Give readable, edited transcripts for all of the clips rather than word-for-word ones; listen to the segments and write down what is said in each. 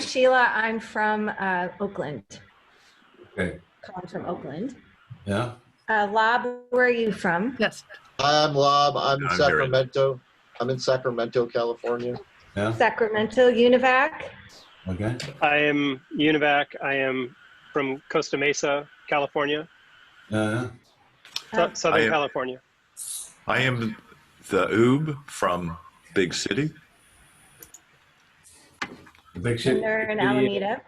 Sheila. I'm from Oakland. Okay. Calling from Oakland. Yeah. Lob, where are you from? Yes. I'm Lob. I'm in I'm very Sacramento. I'm in Sacramento, California. Yeah. Sacramento, Univac. Okay. I am Univac. I am from Costa Mesa, California. Yeah. Southern California. I am the Oob from Big City. Big city. And they're in Alameda.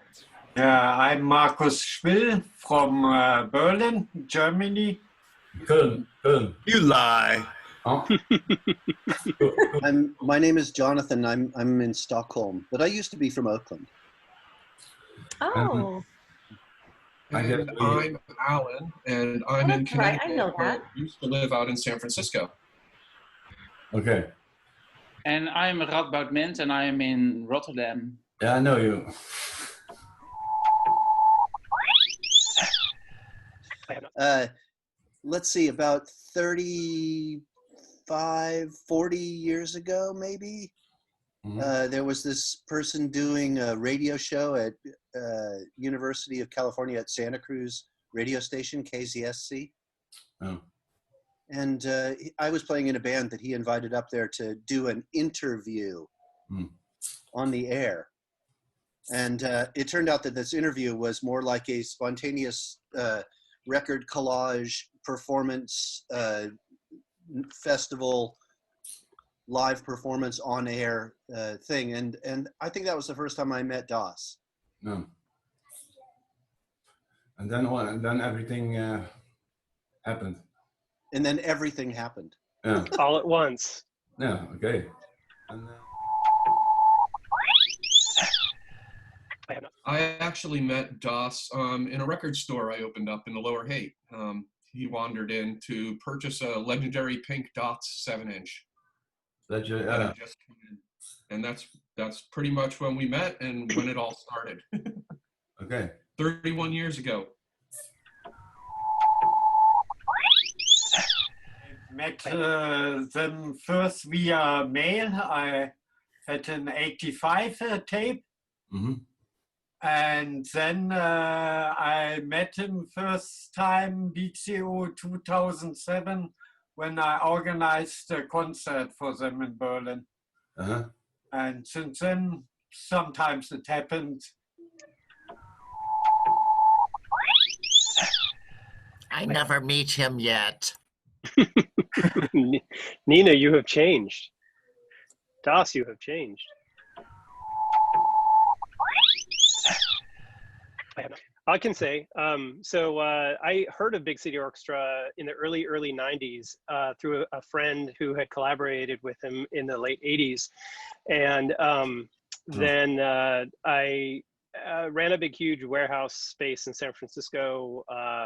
I'm Markus Schwill from Berlin, Germany. Köln. You lie. Oh. My name is Jonathan. I'm in Stockholm, but I used to be from Oakland. Oh. And I'm Alan, and I'm in Connecticut. Right, I know that. I used to live out in San Francisco. Okay. And I'm Radboud Mint, and I am in Rotterdam. Yeah, I know you. Let's see, about 35, 40 years ago, maybe, there was this person doing a radio show at University of California at Santa Cruz radio station, KZSC. Oh. And I was playing in a band that he invited up there to do an interview on the air. And it turned out that this interview was more like a spontaneous record collage performance festival live performance on air thing. And I think that was the first time I met Das. No. And then everything happened. And then everything happened. Yeah. All at once. Yeah. Okay. And, I actually met Das in a record store I opened up in the Lower Haight. He wandered in to purchase a legendary Pink Dots 7-inch. And that's pretty much when we met and when it all started. Okay. 31 years ago. I met them first via mail. I had an 85 tape. And then I met him first time BCO 2007 when I organized a concert for them in Berlin. And since then, sometimes it happened. I never meet him yet. Nina, you have changed. Das, you have changed. I can say, so I heard of Big City Orchestra in the early 90s through a friend who had collaborated with him in the late 80s. And then I ran a big, huge warehouse space in San Francisco,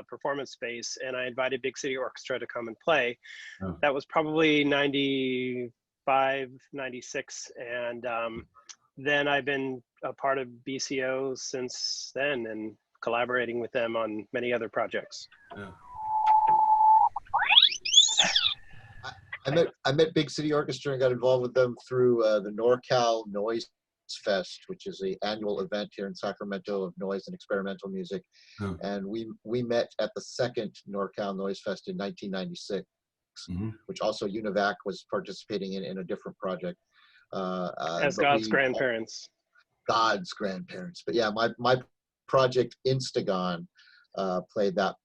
performance space, and I invited Big City Orchestra to come and play. That was probably 95, 96. And then I've been a part of BCO since then and collaborating with them on many other projects. I met Big City Orchestra and got involved with them through the NorCal Noise Fest, which is an annual event here in Sacramento of noise and experimental music. And we met at the second NorCal Noise Fest in 1996, which also Univac was participating in a different project. As God's grandparents. God's grandparents. But yeah, my project Instagon played that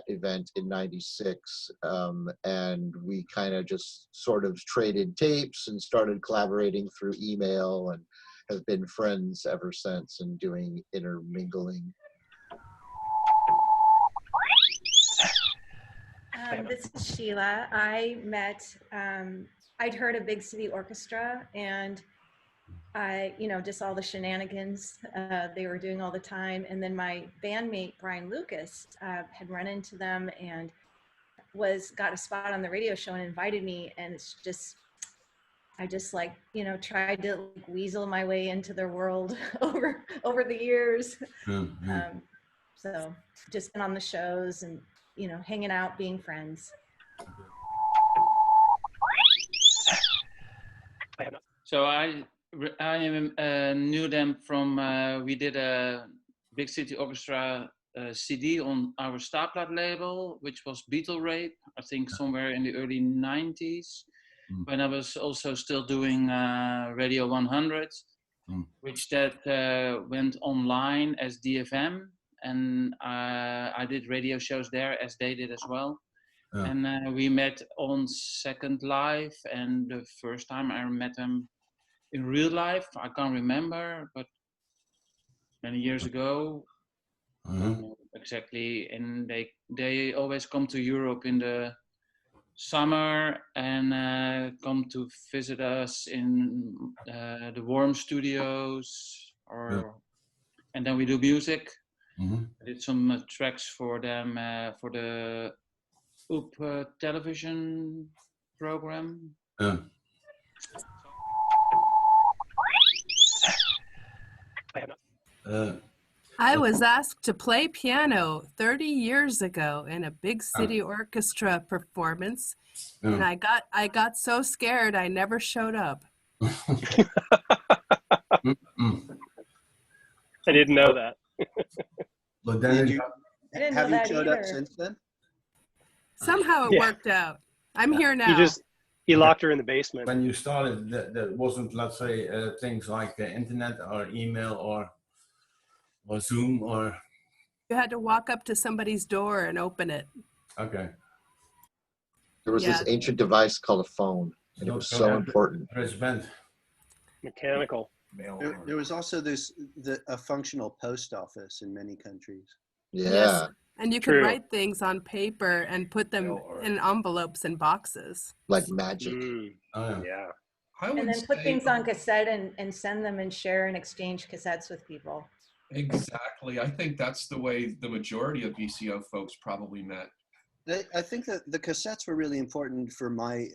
event in 96, and we kind of just sort of traded tapes and started collaborating through email and have been friends ever since and doing intermingling. This is Sheila. I met, I'd heard of Big City Orchestra and just all the shenanigans they were doing all the time. And then my bandmate, Brian Lucas, had run into them and got a spot on the radio show and invited me. And it's just, I just tried to weasel my way into their world over the years. So just been on the shows and, hanging out, being friends. So I knew them from, we did a Big City Orchestra CD on our Staplat label, which was Beatle Rape, I think somewhere in the early 90s, when I was also still doing Radio 100, which that went online as DFM, and I did radio shows there as they did as well. And we met on Second Life, and the first time I met them in real life, I can't remember, but many years ago. Exactly, and they always come to Europe in the summer and come to visit us in the Warm Studios, and then we do music. I did some tracks for them for the Oop television program. I was asked to play piano 30 years ago in a Big City Orchestra performance, and I got so scared I never showed up. I didn't know that. But then have you showed up since then? Somehow it worked out. I'm here now. He locked her in the basement. When you started, there wasn't, let's say, things like the internet or email or Zoom or. You had to walk up to somebody's door and open it. Okay. There was this ancient device called a phone, and it was so important. Mechanical. There was also a functional post office in many countries. Yeah. Yes. And you could write things on paper and put them in envelopes and boxes. Like magic. Yeah. And then put things on cassette and send them and share and exchange cassettes with people. Exactly. I think that's the way the majority of BCO folks probably met. I think that the cassettes were really important for my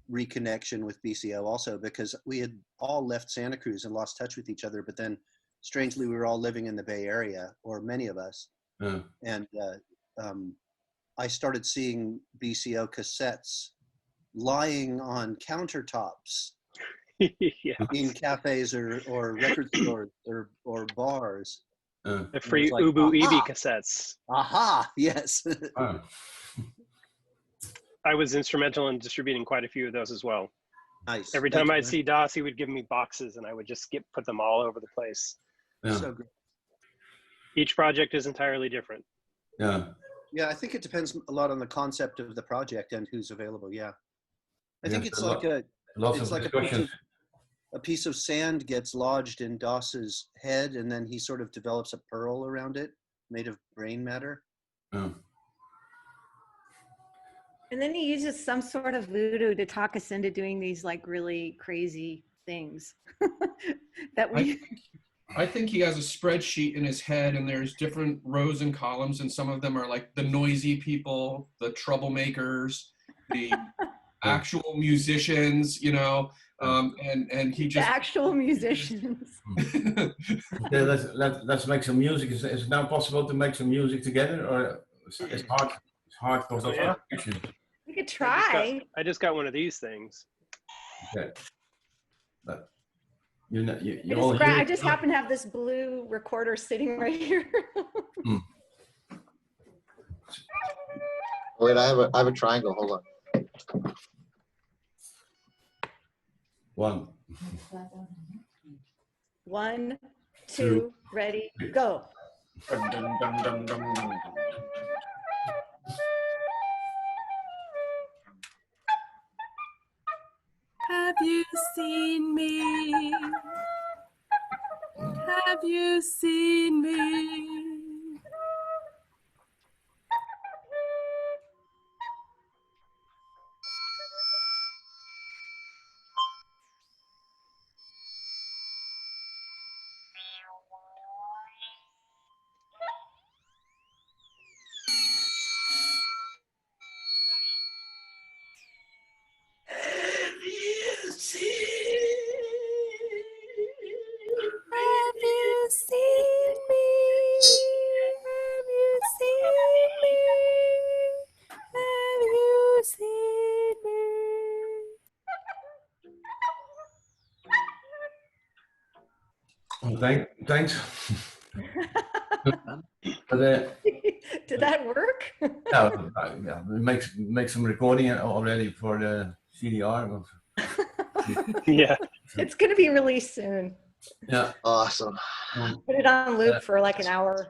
reconnection with BCO also, because we had all left Santa Cruz and lost touch with each other, but then strangely we were all living in the Bay Area, or many of us. And I started seeing BCO cassettes lying on countertops in cafes or record stores or bars. The free Ubu Ebi cassettes. Aha, yes. I was instrumental in distributing quite a few of those as well. Nice. Every time I'd see Das, he would give me boxes and I would just put them all over the place. So great. Each project is entirely different. Yeah, I think it depends a lot on the concept of the project and who's available. Yeah. I think it's like a piece of sand gets lodged in Doss's head, and then he sort of develops a pearl around it made of brain matter. And then he uses some sort of voodoo to talk us into doing these like really crazy things that we. I think he has a spreadsheet in his head, and there's different rows and columns, and some of them are like the noisy people, the troublemakers, the actual musicians, you know, and he just the actual musicians. Okay, let's make some music. Is it now possible to make some music together, or it's hard? It's hard because of our connection. We could try. I just got one of these things. Okay, but you I just happen to have this blue recorder sitting right here. Wait, I have a triangle. Hold on. One. 1, 2, ready, go. Have you seen me? Have you seen me? Have you seen me? Thanks. But, Did that work? yeah, we make some recording already for the CDR. Yeah. It's going to be released soon. Yeah. Awesome. Put it on loop for like an hour.